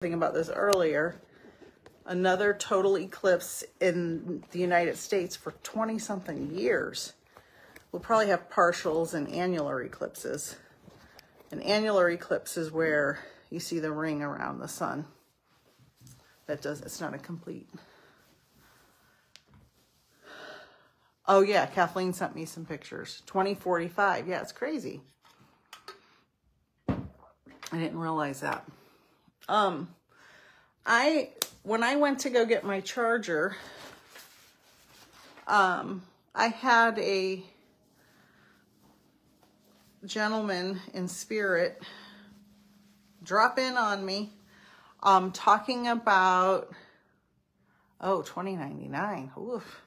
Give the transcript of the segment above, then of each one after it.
about this earlier. Another total eclipse in the United States for 20-something years. We'll probably have partials and annular eclipses. An annular eclipse is where you see the ring around the sun. It's not a complete. Oh yeah, Kathleen sent me some pictures. 2045, yeah, it's crazy. I didn't realize that. When I went to go get my charger, I had a gentleman in spirit drop in on me, talking about, $20.99. Oof.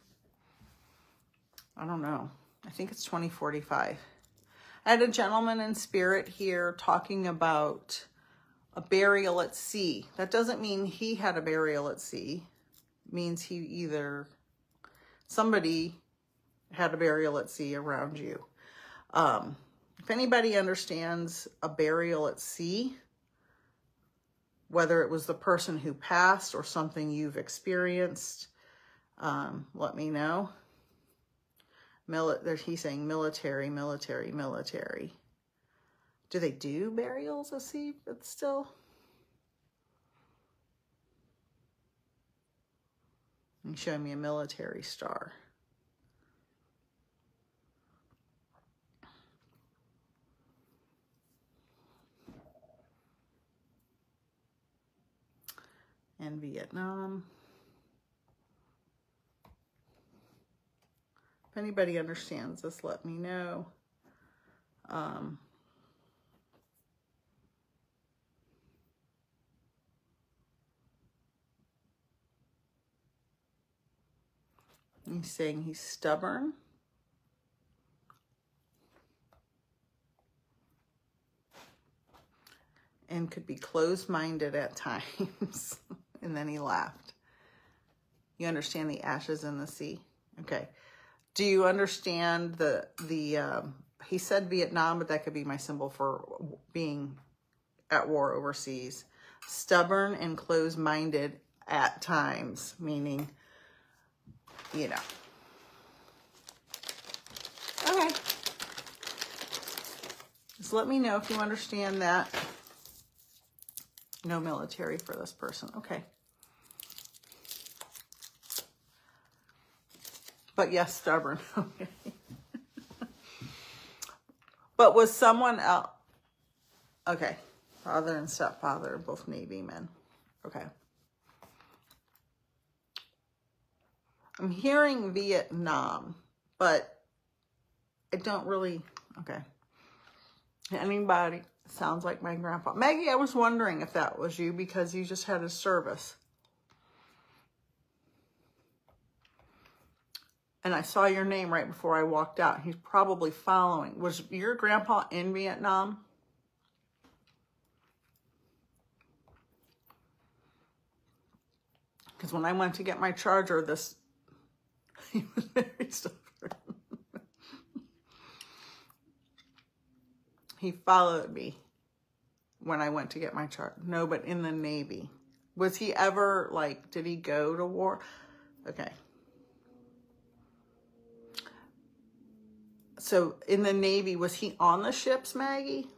I don't know. I think it's 2045. I had a gentleman in spirit here talking about a burial at sea. That doesn't mean he had a burial at sea. It means somebody had a burial at sea around you. If anybody understands a burial at sea, whether it was the person who passed or something you've experienced, let me know. He's saying military. Do they do burials at sea? But still. He's showing me a military star. And Vietnam. If anybody understands this, let me know. He's saying he's stubborn. And could be closed-minded at times. And then he laughed. You understand the ashes in the sea? Okay. Do you understand he said Vietnam, but that could be my symbol for being at war overseas. Stubborn and closed-minded at times, meaning, you know. Okay. Just let me know if you understand that. No military for this person. Okay. But yes, stubborn. Okay. But was someone else? Okay. Father and stepfather, both Navy men. Okay. I'm hearing Vietnam, but I don't really. Okay. Anybody? Sounds like my grandpa. Maggie, I was wondering if that was you because you just had a service. And I saw your name right before I walked out. He's probably following. Was your grandpa in Vietnam? Because when I went to get my charger, he was very stubborn. He followed me when I went to get my charger. No, but in the Navy. Was he ever, like, did he go to war? Okay. So in the Navy, was he on the ships, Maggie?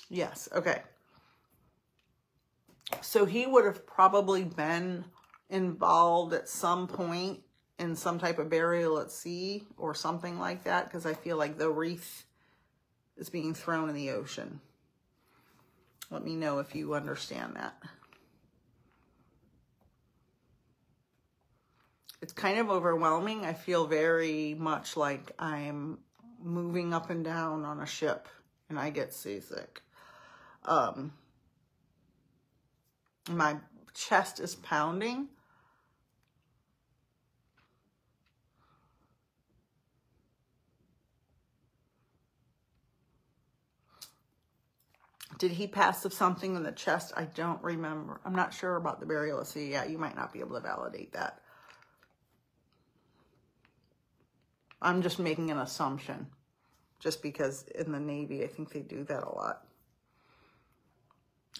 Yes, okay. So he would have probably been involved at some point in some type of burial at sea or something like that, because I feel like the wreath is being thrown in the ocean. Let me know if you understand that. It's kind of overwhelming. I feel very much like I'm moving up and down on a ship and I get seasick. My chest is pounding. Did he pass of something in the chest? I don't remember. I'm not sure about the burial at sea. Yeah, you might not be able to validate that. I'm just making an assumption, just because in the Navy, I think they do that a lot.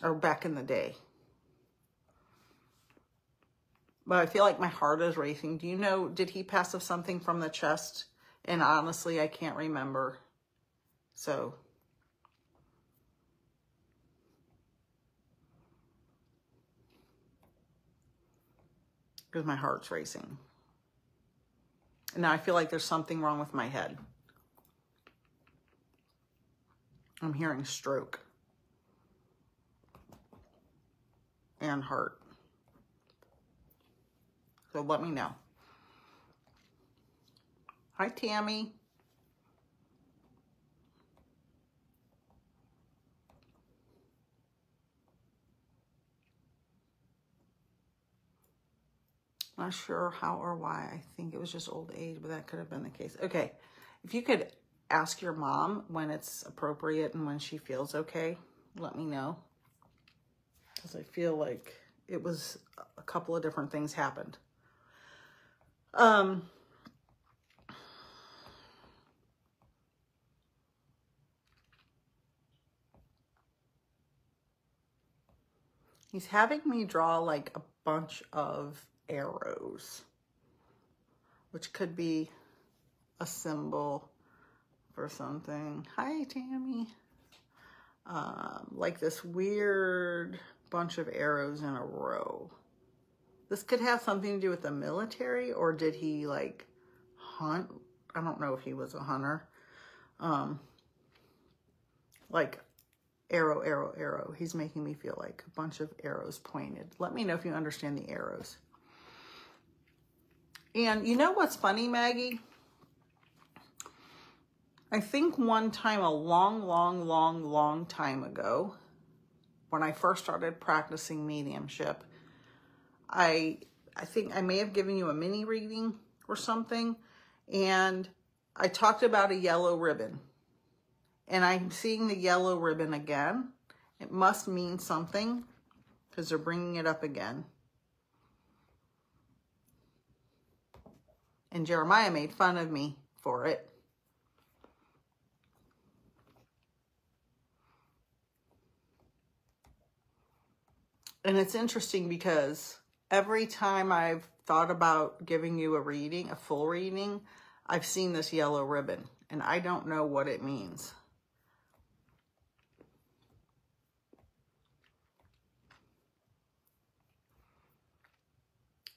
Or back in the day. But I feel like my heart is racing. Do you know, did he pass of something from the chest? And honestly, I can't remember. So, because my heart's racing. And now I feel like there's something wrong with my head. I'm hearing stroke. And heart. So let me know. Hi, Tammy. Not sure how or why. I think it was just old age, but that could have been the case. Okay. If you could ask your mom when it's appropriate and when she feels okay, let me know. Because I feel like it was a couple of different things happened. He's having me draw like a bunch of arrows, which could be a symbol for something. Hi, Tammy. Like this weird bunch of arrows in a row. This could have something to do with the military, or did he like hunt? I don't know if he was a hunter. Like arrow, arrow, arrow. He's making me feel like a bunch of arrows pointed. Let me know if you understand the arrows. And you know what's funny, Maggie? I think one time, a long time ago, when I first started practicing mediumship, I think I may have given you a mini reading or something, and I talked about a yellow ribbon. And I'm seeing the yellow ribbon again. It must mean something because they're bringing it up again. And Jeremiah made fun of me for it. And it's interesting because every time I've thought about giving you a reading, a full reading, I've seen this yellow ribbon, and I don't know what it means.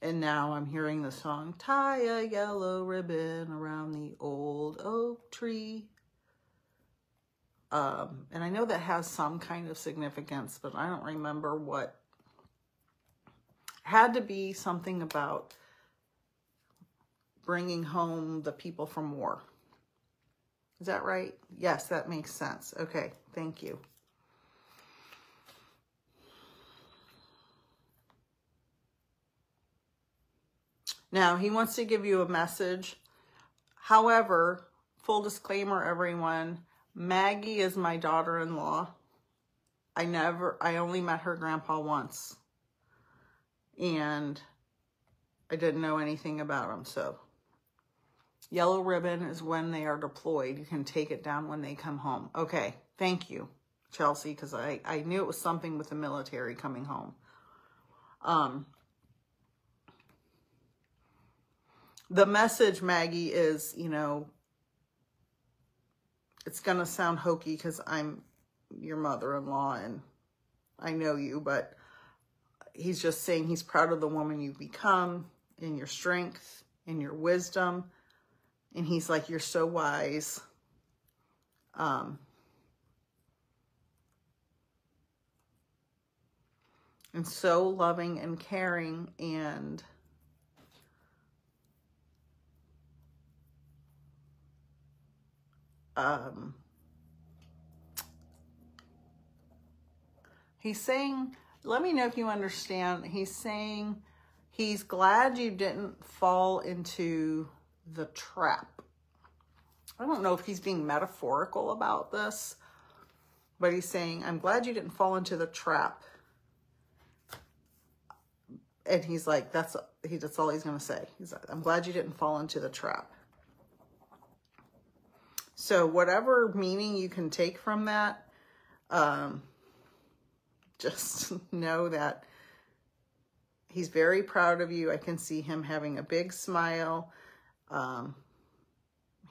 And now I'm hearing the song, tie a yellow ribbon around the old oak tree. And I know that has some kind of significance, but I don't remember what. Had to be something about bringing home the people from war. Is that right? Yes, that makes sense. Okay, thank you. Now, he wants to give you a message. However, full disclaimer, everyone, Maggie is my daughter-in-law. I only met her grandpa once. And I didn't know anything about him, so. Yellow ribbon is when they are deployed. You can take it down when they come home. Okay, thank you, Chelsea, because I knew it was something with the military coming home. The message, Maggie, is, you know, it's going to sound hokey because I'm your mother-in-law and I know you, but he's just saying he's proud of the woman you've become, in your strength, in your wisdom. And he's like, you're so wise. And so loving and caring, and he's saying, let me know if you understand. He's saying he's glad you didn't fall into the trap. I don't know if he's being metaphorical about this, but he's saying, I'm glad you didn't fall into the trap. And he's like, that's all he's going to say. He's like, I'm glad you didn't fall into the trap. So whatever meaning you can take from that, just know that he's very proud of you. I can see him having a big smile.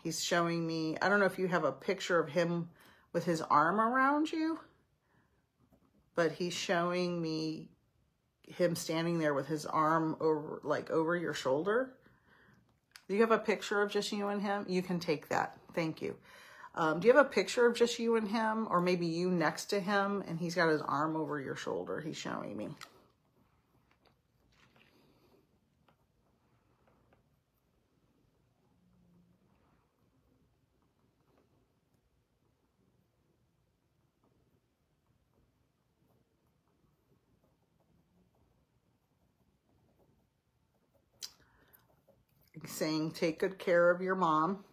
He's showing me, I don't know if you have a picture of him with his arm around you, but he's showing me him standing there with his arm over, like over your shoulder. Do you have a picture of just you and him? You can take that. Thank you. Do you have a picture of just you and him, or maybe you next to him and he's got his arm over your shoulder? He's showing me. Saying, take good care of your mom.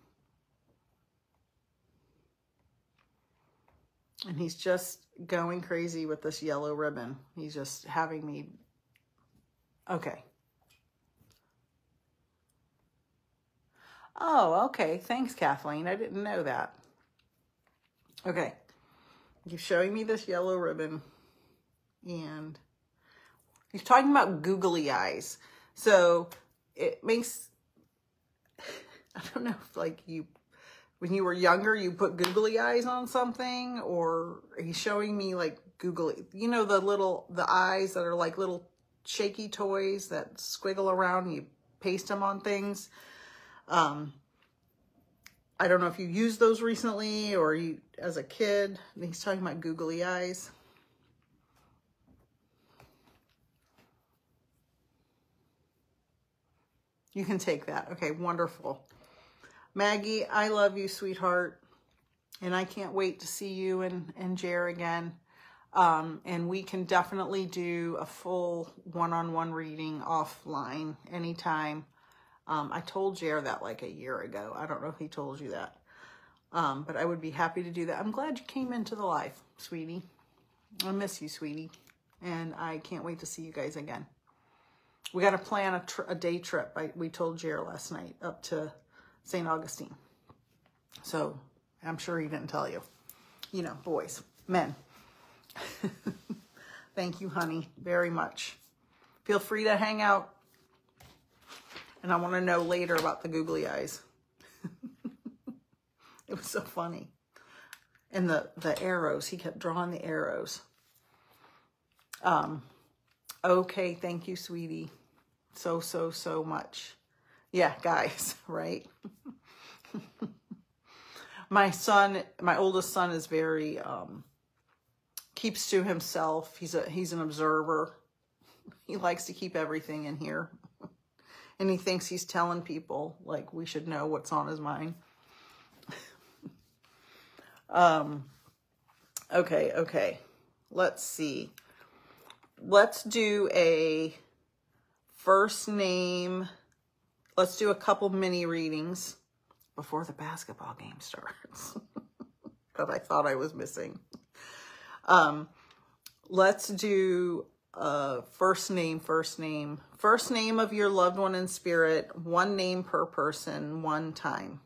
And he's just going crazy with this yellow ribbon. He's just having me. Okay. Oh, okay. Thanks, Kathleen. I didn't know that. Okay. He's showing me this yellow ribbon. And he's talking about googly eyes. So it makes, I don't know if like you, when you were younger, you put googly eyes on something, or he's showing me like googly, you know, the eyes that are like little shaky toys that squiggle around and you paste them on things. I don't know if you used those recently or you as a kid. He's talking about googly eyes. You can take that. Okay, wonderful. Maggie, I love you, sweetheart. And I can't wait to see you and Jer again. And we can definitely do a full one-on-one reading offline anytime. I told Jer that like a year ago. I don't know if he told you that. But I would be happy to do that. I'm glad you came into the live, sweetie. I miss you, sweetie. And I can't wait to see you guys again. We got to plan a day trip. We told Jer last night up to St. Augustine. So I'm sure he didn't tell you. You know, boys, men. Thank you, honey, very much. Feel free to hang out. And I want to know later about the googly eyes. It was so funny. And the arrows, he kept drawing the arrows. Okay, thank you, sweetie. So much. Yeah, guys, right? My oldest son is very, keeps to himself. He's an observer. He likes to keep everything in here. And he thinks he's telling people, like, we should know what's on his mind. Okay. Let's see. Let's do a first name. Let's do a couple mini readings before the basketball game starts. That I thought I was missing. Let's do first name. First name of your loved one in spirit. One name per person, one time.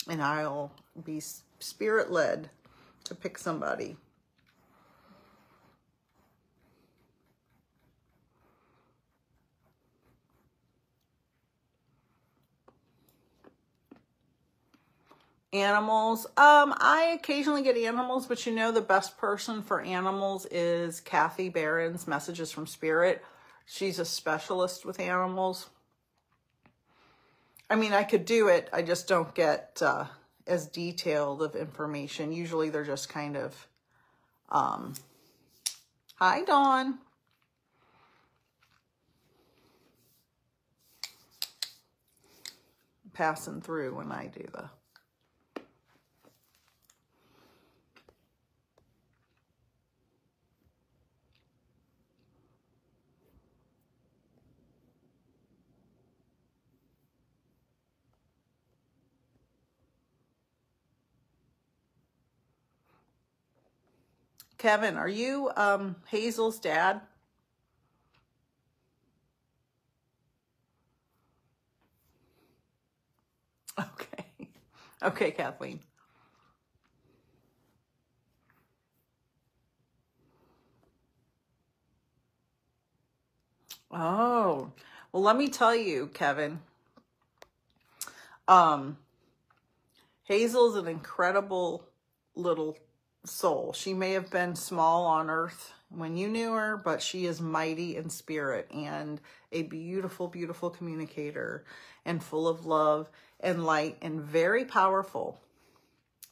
And I'll be spirit-led to pick somebody. Animals. I occasionally get animals, but you know the best person for animals is Kathy Barron's Messages from Spirit. She's a specialist with animals. I mean, I could do it. I just don't get as detailed of information. Usually they're just kind of, hi, Dawn. Passing through when I do the... Kevin, are you Hazel's dad? Okay. Okay, Kathleen. Oh, well, let me tell you, Kevin. Hazel's an incredible little soul. She may have been small on earth when you knew her, but she is mighty in spirit and a beautiful, beautiful communicator and full of love and light and very powerful.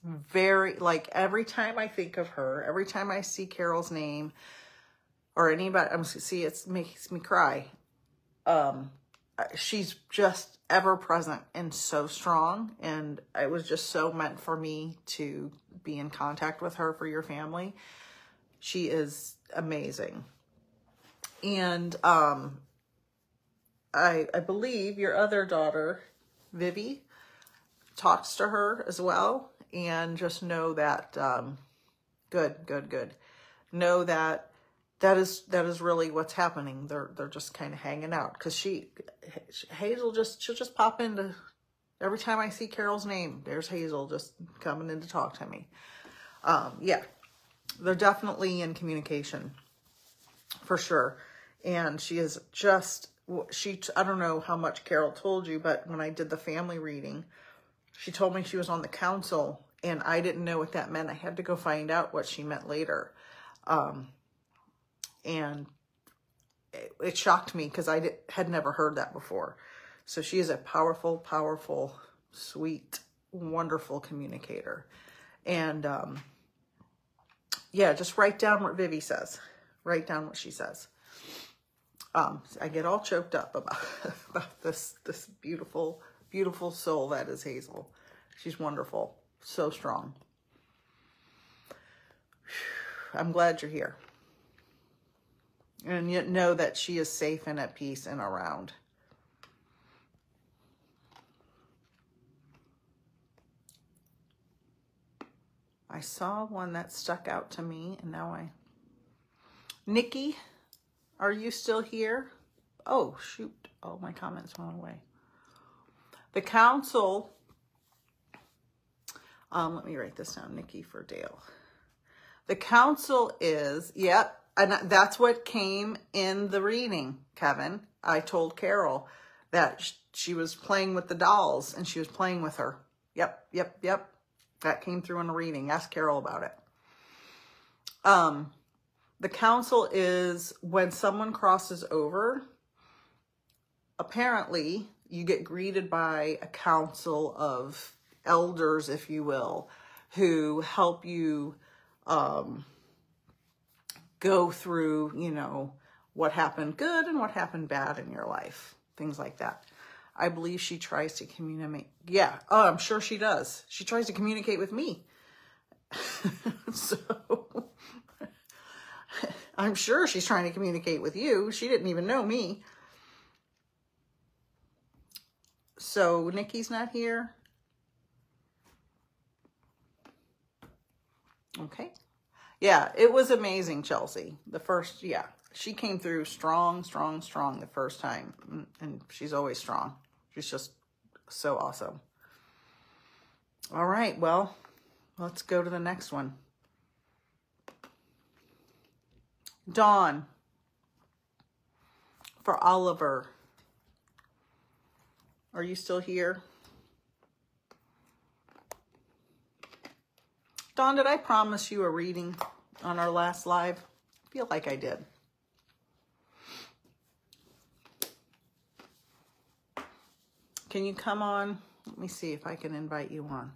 Very, like, every time I think of her, every time I see Carol's name or anybody, it makes me cry. She's just ever present and so strong, and it was just so meant for me to be in contact with her for your family. She is amazing. And I believe your other daughter, Vivi, talks to her as well, and just know that good. Know that that is really what's happening. They're just kind of hanging out, because Hazel she'll just pop into, every time I see Carol's name, there's Hazel just coming in to talk to me. Yeah, they're definitely in communication for sure. And she is just, I don't know how much Carol told you, but when I did the family reading, she told me she was on the council, and I didn't know what that meant. I had to go find out what she meant later. And it shocked me, because I had never heard that before. So she is a powerful, powerful, sweet, wonderful communicator. And yeah, just write down what Vivi says. Write down what she says. I get all choked up about this beautiful, beautiful soul that is Hazel. She's wonderful. So strong. I'm glad you're here. And yet know that she is safe and at peace and around. I saw one that stuck out to me, and now Nikki, are you still here? Oh, shoot. Oh, my comments went away. The council, let me write this down, Nikki for Dale. The council is, yep, and that's what came in the reading, Kevin. I told Carol that she was playing with the dolls, and she was playing with her. Yep. That came through in the reading. Ask Carol about it. The council is when someone crosses over, apparently you get greeted by a council of elders, if you will, who help you go through, what happened good and what happened bad in your life. Things like that. I believe she tries to communicate. Yeah. Oh, I'm sure she does. She tries to communicate with me. So I'm sure she's trying to communicate with you. She didn't even know me. So Nikki's not here. Okay. Yeah, it was amazing, Chelsea. The first, yeah. She came through strong the first time. And she's always strong. She's just so awesome. All right, well, let's go to the next one. Dawn, for Oliver. Are you still here? Dawn, did I promise you a reading on our last live? I feel like I did. Can you come on? Let me see if I can invite you on.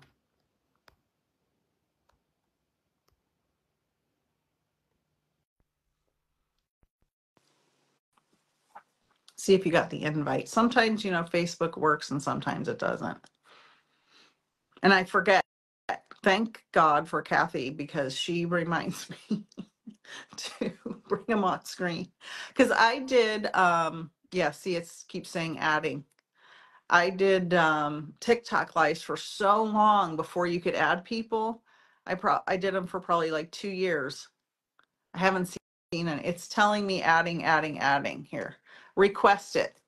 See if you got the invite. Sometimes, Facebook works and sometimes it doesn't. And I forget. Thank God for Kathy, because she reminds me to bring them on screen. Because I did, yeah, see, it keeps saying adding. I did TikTok lives for so long before you could add people. I did them for probably like 2 years. I haven't seen it. It's telling me adding here. Request it.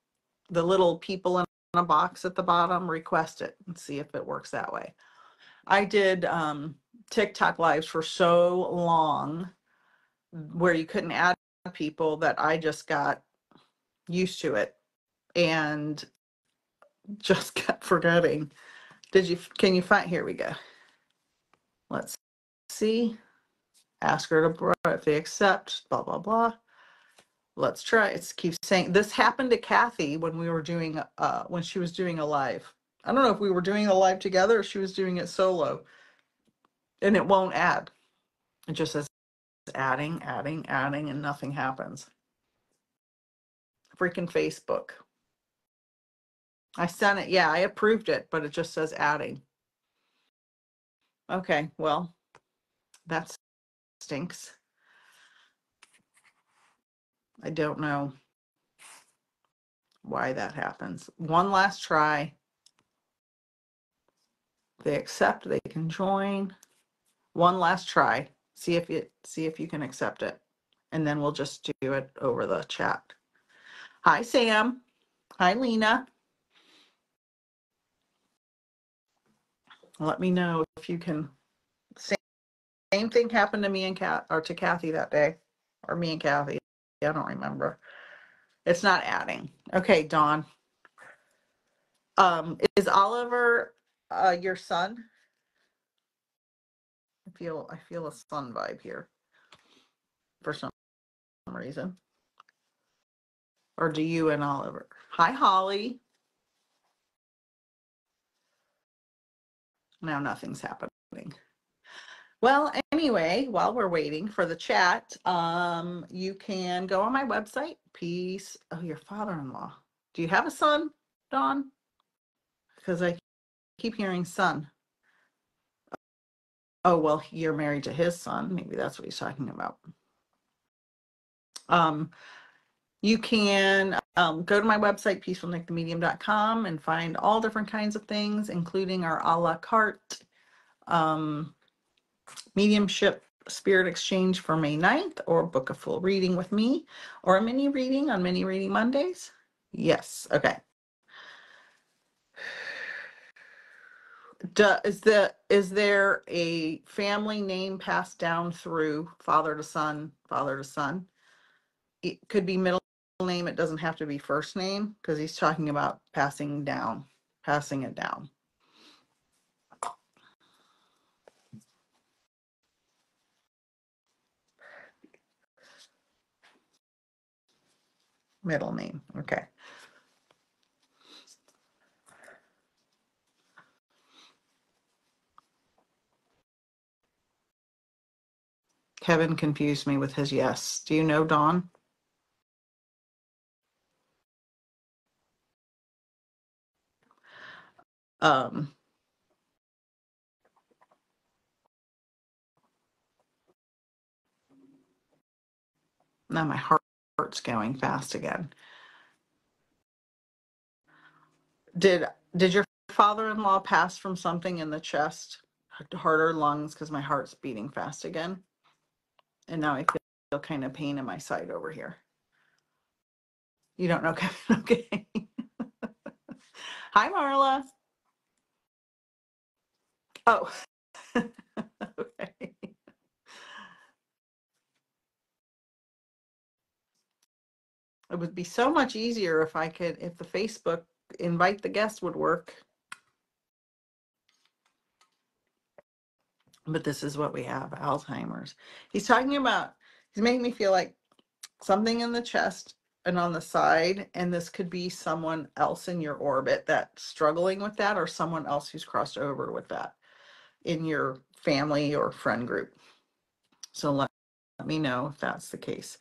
The little people in a box at the bottom, request it and see if it works that way. I did TikTok lives for so long where you couldn't add people that I just got used to it and just kept forgetting. Can you find, here we go. Let's see. Ask her to, if they accept, blah, blah, blah. Let's try. It keeps saying, this happened to Kathy when we were doing, when she was doing a live. I don't know if we were doing a live together or she was doing it solo. And it won't add. It just says adding, adding, adding, and nothing happens. Freaking Facebook. I sent it. Yeah, I approved it, but it just says adding. Okay, well, that stinks. I don't know why that happens. One last try. They accept, they can join. One last try. See if you can accept it. And then we'll just do it over the chat. Hi, Sam. Hi, Lena. Let me know if you can. Same thing happened to me and to Kathy that day. Or me and Kathy. I don't remember. It's not adding. Okay, Dawn. Is Oliver your son? I feel a son vibe here for some reason. Or do you and Oliver? Hi, Holly. Now nothing's happening. Well, anyway, while we're waiting for the chat, you can go on my website. Peace. Oh, your father-in-law. Do you have a son, Dawn? Because I keep hearing son. Oh, well, you're married to his son. Maybe that's what he's talking about. You can go to my website, peacefulnikthemedium.com, and find all different kinds of things, including our a la carte mediumship spirit exchange for May 9th, or book a full reading with me, or a mini reading on Mini Reading Mondays. Yes. Okay. Is there a family name passed down through father to son, father to son? It could be middle name. It doesn't have to be first name, because he's talking about passing it down. Middle name. Okay. Kevin confused me with his yes. Do you know, Dawn? Now my heart's going fast again. Did your father-in-law pass from something in the chest, heart or lungs? Because my heart's beating fast again. And now I feel kind of pain in my side over here. You don't know, Kevin? Okay. Hi, Marla. Oh. Okay. It would be so much easier if the Facebook invite the guest would work. But this is what we have, Alzheimer's. He's making me feel like something in the chest and on the side, and this could be someone else in your orbit that's struggling with that, or someone else who's crossed over with that in your family or friend group. So let me know if that's the case.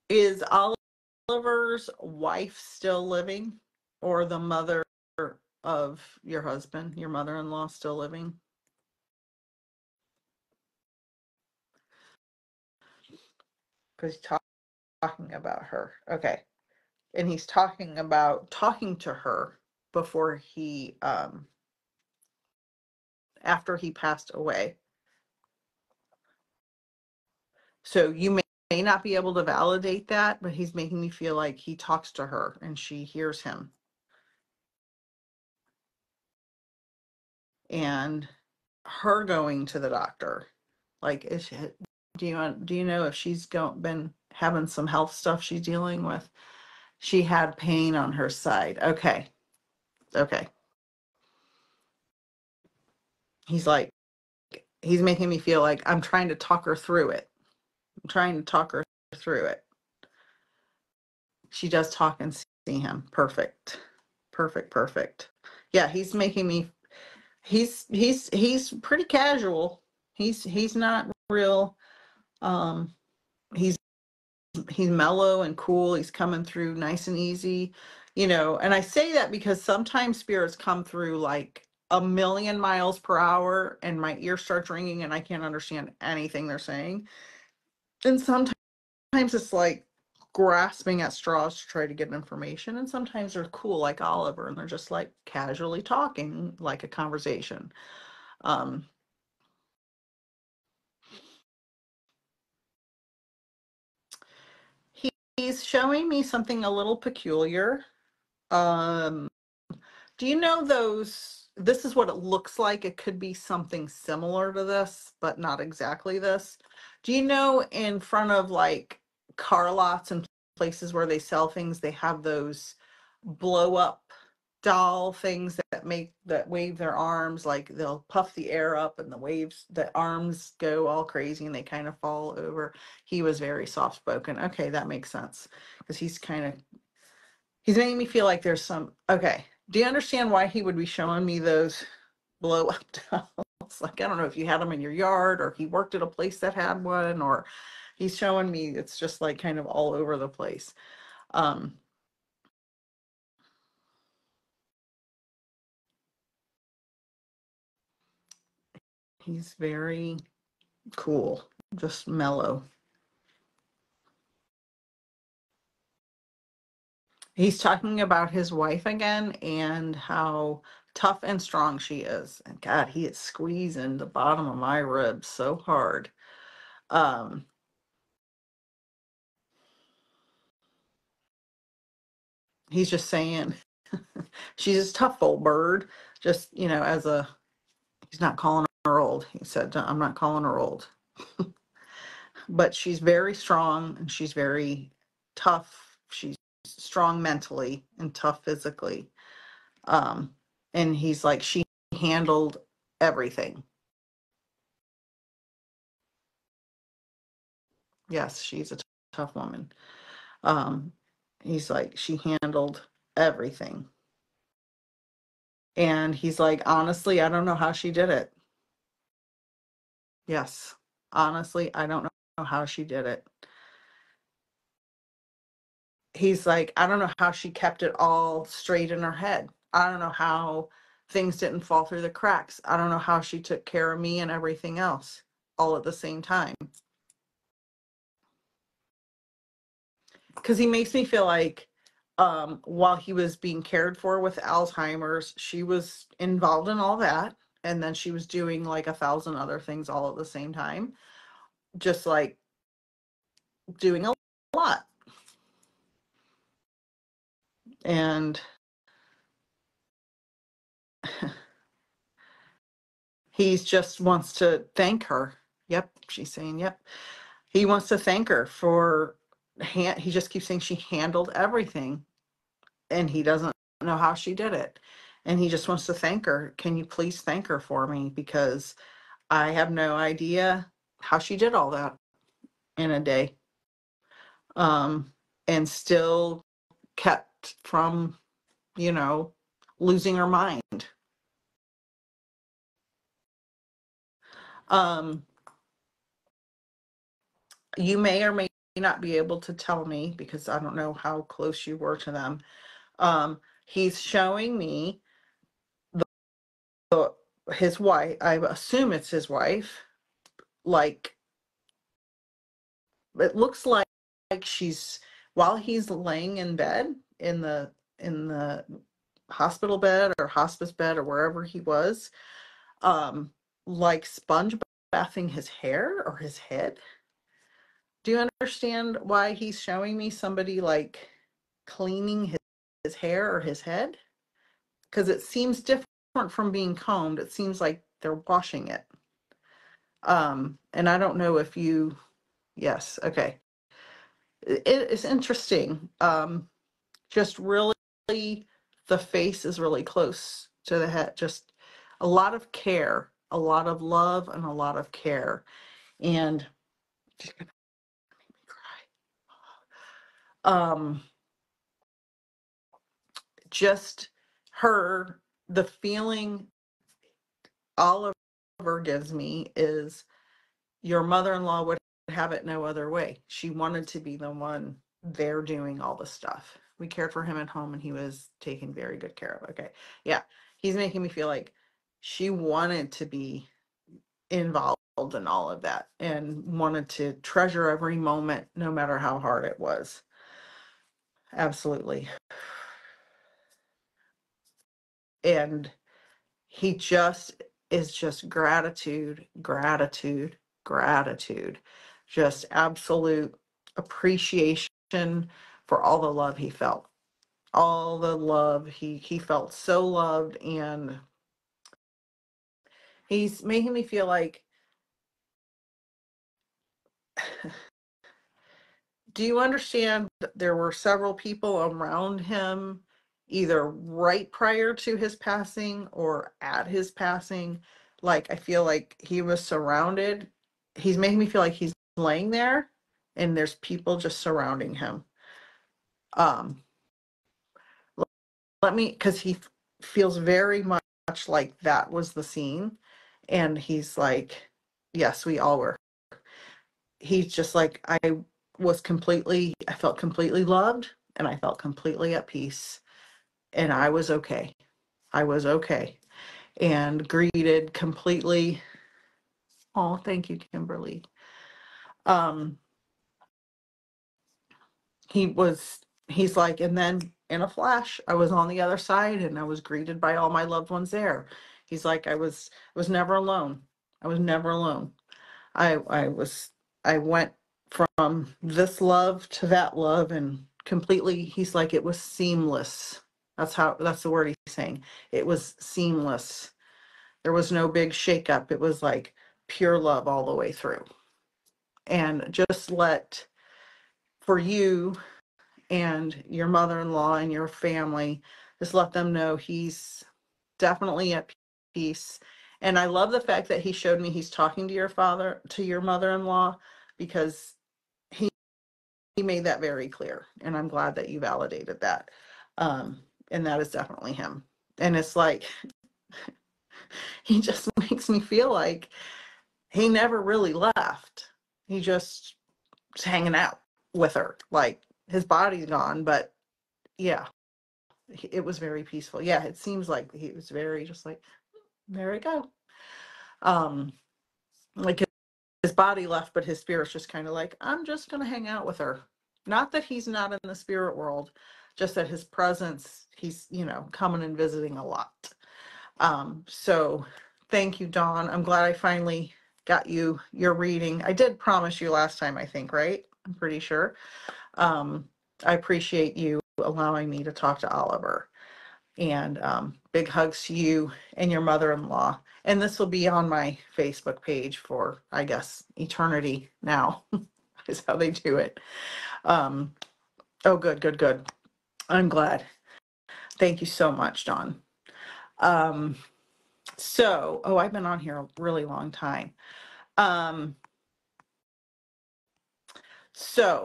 Is Oliver's wife still living, or the mother of your husband, your mother-in-law, still living? Because he's talking about her. Okay. And he's talking about talking to her before he after he passed away. So you may not be able to validate that, but he's making me feel like he talks to her and she hears him. And her going to the doctor, like, do you know if she's been having some health stuff she's dealing with? She had pain on her side. Okay. He's making me feel like I'm trying to talk her through it. She does talk and see him. Perfect. Yeah, he's making me, he's pretty casual. He's not real, he's mellow and cool. He's coming through nice and easy, and I say that because sometimes spirits come through like a million miles per hour and my ear starts ringing and I can't understand anything they're saying. And sometimes it's like grasping at straws to try to get information. And sometimes they're cool like Oliver and they're just like casually talking like a conversation. Um, he's showing me something a little peculiar. Um, do you know this is what it looks like. It could be something similar to this, but not exactly this. Do you know in front of like car lots and places where they sell things, they have those blow up doll things that wave their arms, like they'll puff the air up and the arms go all crazy and they kind of fall over. He was very soft spoken. Okay, that makes sense because he's making me feel like there's some. Okay, do you understand why he would be showing me those blow up dolls? Like, I don't know if you had them in your yard or he worked at a place that had one, or he's showing me it's just like kind of all over the place. He's very cool, just mellow. He's talking about his wife again and how tough and strong she is. And God, he is squeezing the bottom of my ribs so hard. Um, he's just saying she's a tough old bird. Just, he's not calling her old. He said, I'm not calling her old. But she's very strong and she's very tough. She's strong mentally and tough physically. Um, and he's like, she handled everything. Yes, she's a tough woman. Um, he's like, she handled everything. And he's like, honestly, I don't know how she did it. Yes, honestly, I don't know how she did it. He's like, I don't know how she kept it all straight in her head. I don't know how things didn't fall through the cracks. I don't know how she took care of me and everything else all at the same time. Because he makes me feel like while he was being cared for with Alzheimer's, she was involved in all that. And then she was doing like 1,000 other things all at the same time, just like doing a lot. And he just wants to thank her. Yep, she's saying, yep. He wants to thank her for, he just keeps saying she handled everything and he doesn't know how she did it. And he just wants to thank her. Can you please thank her for me? Because I have no idea how she did all that in a day. And still kept from, you know, losing her mind. Um, you may or may not be able to tell me because I don't know how close you were to them. He's showing me his wife. I assume it's his wife. Like, it looks like she's, while he's laying in bed in the hospital bed or hospice bed or wherever he was, like sponge bathing his hair or his head. Do you understand why he's showing me somebody like cleaning his hair or his head? Because it seems different from being combed. It seems like they're washing it. And I don't know if you, yes, okay. It's interesting. Just really, the face is really close to the head. Just a lot of care, a lot of love, and a lot of care. And she's gonna make me cry. Just the feeling Oliver gives me is your mother-in-law would have it no other way. She wanted to be the one there doing all the stuff. We cared for him at home and he was taken very good care of. Okay. Yeah. He's making me feel like she wanted to be involved in all of that and wanted to treasure every moment, no matter how hard it was. Absolutely. And he just is just gratitude, gratitude, gratitude, just absolute appreciation for all the love he felt. All the love he felt, so loved. And he's making me feel like, do you understand that there were several people around him either right prior to his passing or at his passing? Like, I feel like he was surrounded. He's making me feel like he's laying there and there's people just surrounding him. Um, because he feels very much like that was the scene. And he's like, yes, we all were. He's just like, I felt completely loved and I felt completely at peace and I was okay. I was okay. And greeted completely. Oh, thank you, Kimberly. Um, he's like, and then in a flash, I was on the other side and I was greeted by all my loved ones there. He's like, I was never alone. I was never alone. I went from this love to that love and completely, he's like, it was seamless. That's the word he's saying. It was seamless. There was no big shakeup. It was like pure love all the way through. And just for you and your mother-in-law and your family, just let them know he's definitely at peace. And I love the fact that he showed me he's talking to your mother-in-law, because he made that very clear. And I'm glad that you validated that. And that is definitely him. And it's like, he just makes me feel like he never really left. He just was hanging out with her. Like, his body's gone, but yeah, it was very peaceful. Yeah, it seems like he was very just like, there we go. Like his body left, but his spirit's just kind of like, I'm just going to hang out with her. Not that he's not in the spirit world, just that his presence, he's, coming and visiting a lot. So thank you, Dawn. I'm glad I finally got your reading. I did promise you last time, I think, right? I'm pretty sure. I appreciate you allowing me to talk to Oliver. And big hugs to you and your mother-in-law. And this will be on my Facebook page for, I guess, eternity now, is how they do it. Oh, good, good, good. I'm glad. Thank you so much, Dawn. I've been on here a really long time. So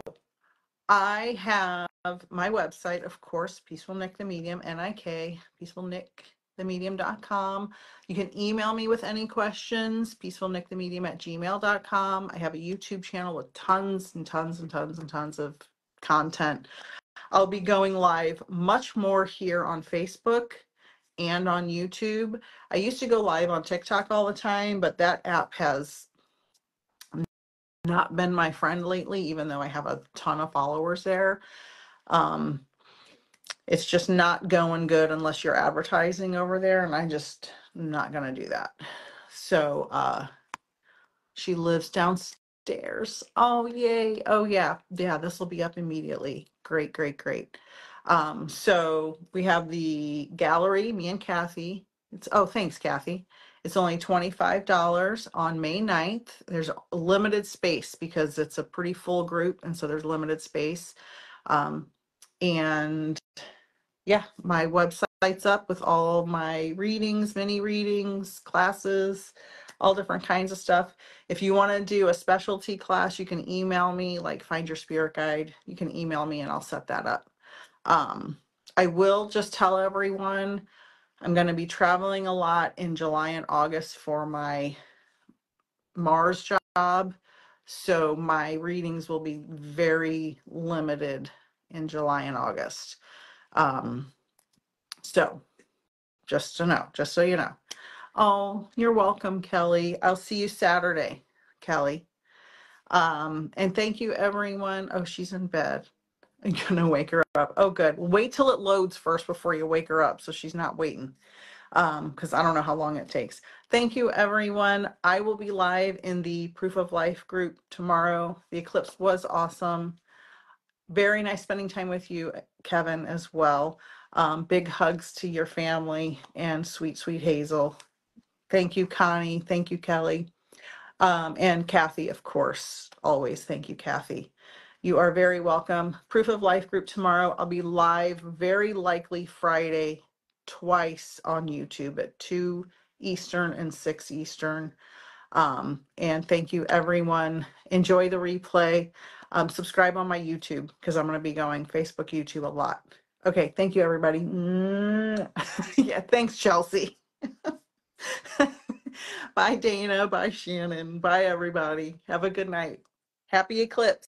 I have my website, of course, Peaceful Nik the Medium, Nik, peacefulnikthemedium.com. You can email me with any questions, peacefulnikthemedium@gmail.com. I have a YouTube channel with tons and tons and tons and tons of content. I'll be going live much more here on Facebook and on YouTube. I used to go live on TikTok all the time, but that app has not been my friend lately, even though I have a ton of followers there. It's just not going good unless you're advertising over there, and I'm not gonna do that. So she lives Dares. Oh, yay. Oh, yeah. Yeah, this will be up immediately. Great, great, great. So we have the gallery, me and Kathy. Oh, thanks, Kathy. It's only $25 on May 9th. There's a limited space because it's a pretty full group, and so there's limited space. And yeah, my website's up with all my readings, mini readings, classes, all different kinds of stuff. If you want to do a specialty class, you can email me, like Find Your Spirit Guide. You can email me and I'll set that up. I will just tell everyone I'm going to be traveling a lot in July and August for my Mars job. So my readings will be very limited in July and August. So just to know, just so you know. Oh, you're welcome, Kelly. I'll see you Saturday, Kelly. And thank you, everyone. Oh, she's in bed. I'm gonna wake her up. Oh, good. Wait till it loads first before you wake her up so she's not waiting. Because I don't know how long it takes. Thank you, everyone. I will be live in the Proof of Life group tomorrow. The eclipse was awesome. Very nice spending time with you, Kevin, as well. Big hugs to your family and sweet, sweet Hazel. Thank you, Connie. Thank you, Kelly. And Kathy, of course. Always thank you, Kathy. You are very welcome. Proof of Life group tomorrow. I'll be live very likely Friday twice on YouTube at 2 Eastern and 6 Eastern. And thank you, everyone. Enjoy the replay. Subscribe on my YouTube because I'm going to be going Facebook, YouTube a lot. Okay, thank you, everybody. Yeah, thanks, Chelsea. Bye, Dana. Bye, Shannon. Bye, everybody. Have a good night. Happy eclipse.